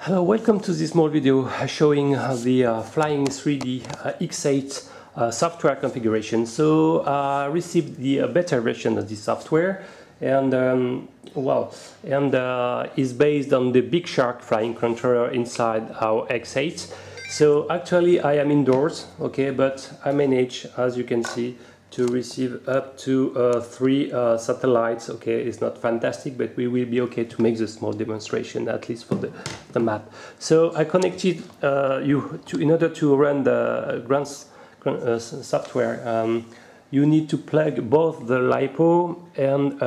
Hello, welcome to this small video showing the Flying3D X8 software configuration. So I received the beta version of this software, and is based on the Big Shark flying controller inside our X8. So actually I am indoors, okay, but I managed, as you can see, to receive up to 3 satellites. Okay, it's not fantastic, but we will be okay to make the small demonstration, at least for the map. So I connected in order to run the software. You need to plug both the LiPo and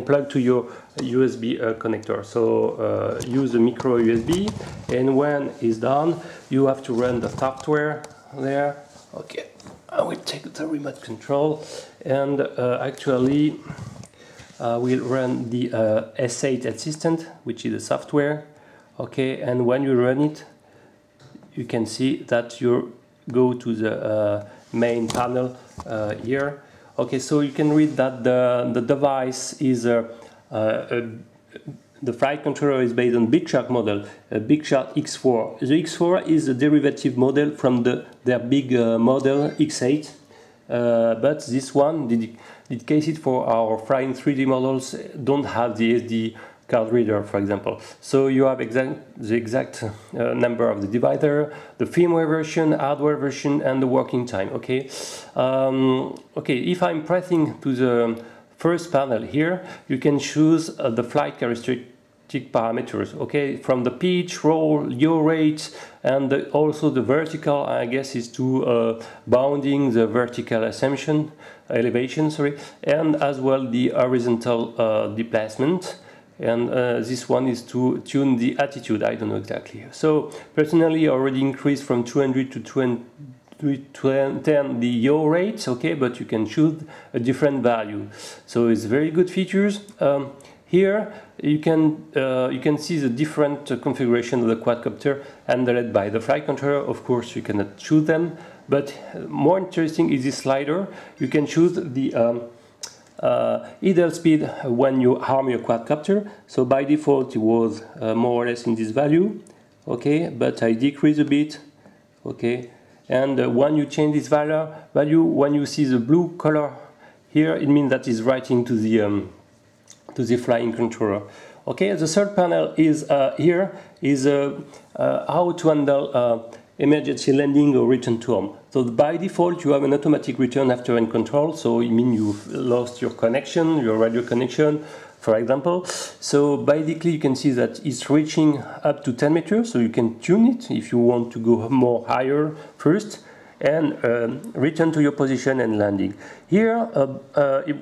plug to your USB connector. So use a micro USB, and when it's done, you have to run the software there. Okay, I will take the remote control, and actually we'll run the S8 assistant, which is the software. Okay, and when you run it, you can see that you go to the main panel here. Okay, so you can read that the device is the flight controller is based on Big Shark model, Big Shark X4. The X4 is a derivative model from their big model X8, but this one, dedicated for our Flying3D models, don't have the SD card reader, for example. So you have the exact number of the divider, the firmware version, hardware version, and the working time. Okay, okay. If I'm pressing to the first panel here, you can choose the flight characteristic parameters, okay, from the pitch, roll, yaw rate, and also the vertical, I guess, is to bounding the vertical elevation, sorry, and as well the horizontal displacement. And this one is to tune the attitude, I don't know exactly. So personally I already increased from 200 to 210 the yaw rate, okay, but you can choose a different value. So it's very good features. Here you can see the different configuration of the quadcopter handled by the flight controller. Of course you cannot choose them, but more interesting is this slider. You can choose the idle speed when you arm your quadcopter. So by default it was more or less in this value, okay, but I decrease a bit, okay. And when you change this value, when you see the blue color here, it means that it's writing to the flying controller. Okay, the third panel is here is how to handle emergency landing or return to home. So by default you have an automatic return after end control, so it means you've lost your connection, your radio connection, for example. So basically you can see that it's reaching up to 10 meters, so you can tune it if you want to go more higher first, and return to your position and landing. Here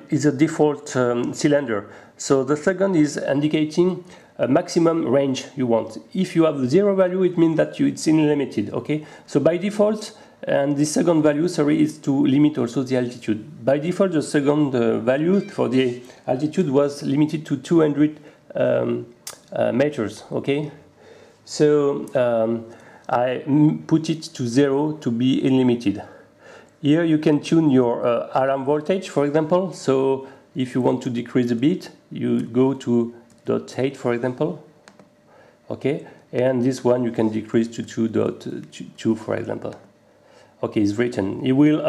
is a default cylinder. So the second is indicating a maximum range you want. If you have 0 value, it means that it's unlimited, okay? So by default, and the second value, sorry, is to limit also the altitude. By default, the second value for the altitude was limited to 200 meters, okay? So I put it to 0 to be unlimited. Here you can tune your alarm voltage, for example. So if you want to decrease a bit, you go to 0.8, for example, okay, and this one you can decrease to 2.2, for example. Okay, it's written. It will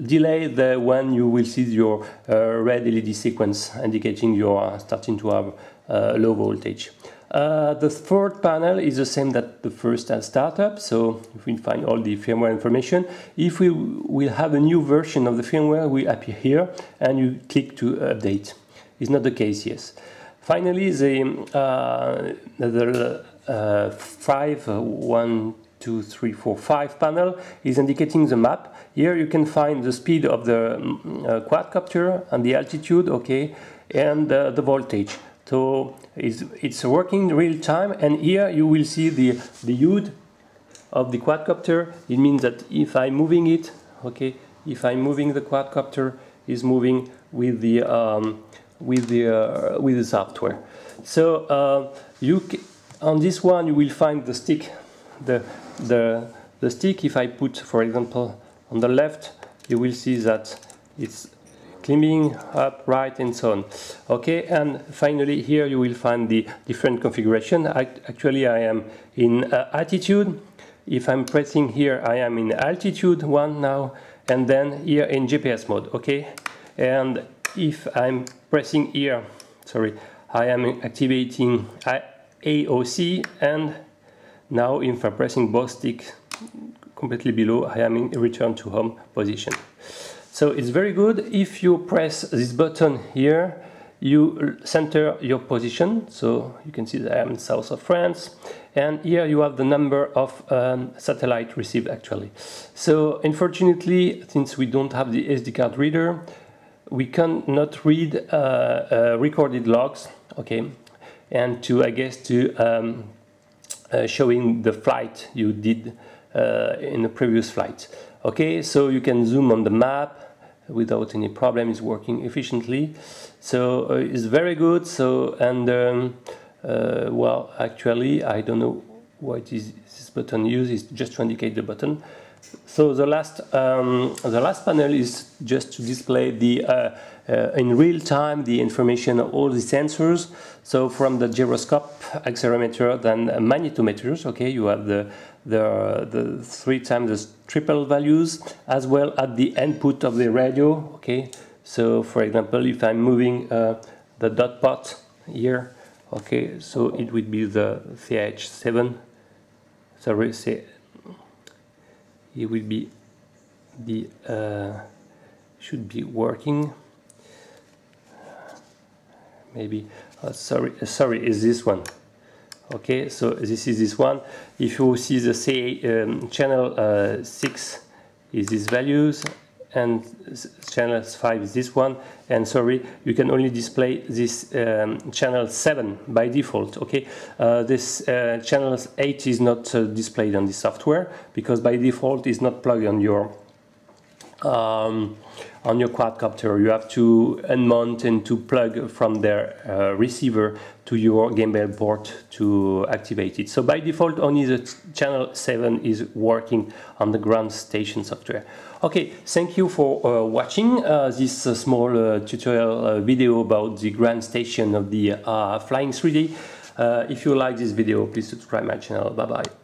delay when you will see your red LED sequence indicating you are starting to have low voltage. The third panel is the same that the first startup, so we find all the firmware information. If we will have a new version of the firmware, we appear here and you click to update. It's not the case, yes. Finally, the 5 panel is indicating the map. Here you can find the speed of the quadcopter and the altitude, okay, and the voltage. So it's working real time, and here you will see the HUD of the quadcopter. It means that if I'm moving it, okay, if I'm moving the quadcopter, is moving with the software. So on this one you will find the stick. The stick, if I put, for example, on the left, you will see that it's climbing, up, right, and so on. Okay, and finally here you will find the different configuration. Actually I am in altitude. If I'm pressing here, I am in altitude 1 now, and then here in GPS mode, okay? And if I'm pressing here, sorry, I am activating AOC, and now if I'm pressing both sticks completely below, I am in return to home position. So it's very good. If you press this button here, you center your position. So you can see that I am in south of France, and here you have the number of satellite received actually. So unfortunately, since we don't have the SD card reader, we cannot read recorded logs, okay, and I guess to showing the flight you did in the previous flight. Okay, so you can zoom on the map without any problem. It's working efficiently, so it's very good. So, and well, actually I don't know what is this button used. It's just to indicate the button. So the last panel is just to display the in real time the information of all the sensors. So from the gyroscope, accelerometer, then magnetometers. Okay, you have the 3 times the triple values, as well as the input of the radio. Okay, so for example, if I'm moving the dot pot here, okay, so it would be the CH7. Sorry, it will be the should be working. Maybe sorry, is this one? Okay, so this is this one. If you see the channel 6 is these values, and channel 5 is this one, and sorry, you can only display this channel 7 by default. Okay, this channel 8 is not displayed on the software because by default it's not plugged on your quadcopter. You have to unmount and to plug from their receiver to your gimbal port to activate it. So by default only the channel 7 is working on the ground station software. Okay, thank you for watching this small tutorial video about the ground station of the Flying3D. If you like this video, please subscribe my channel. Bye bye.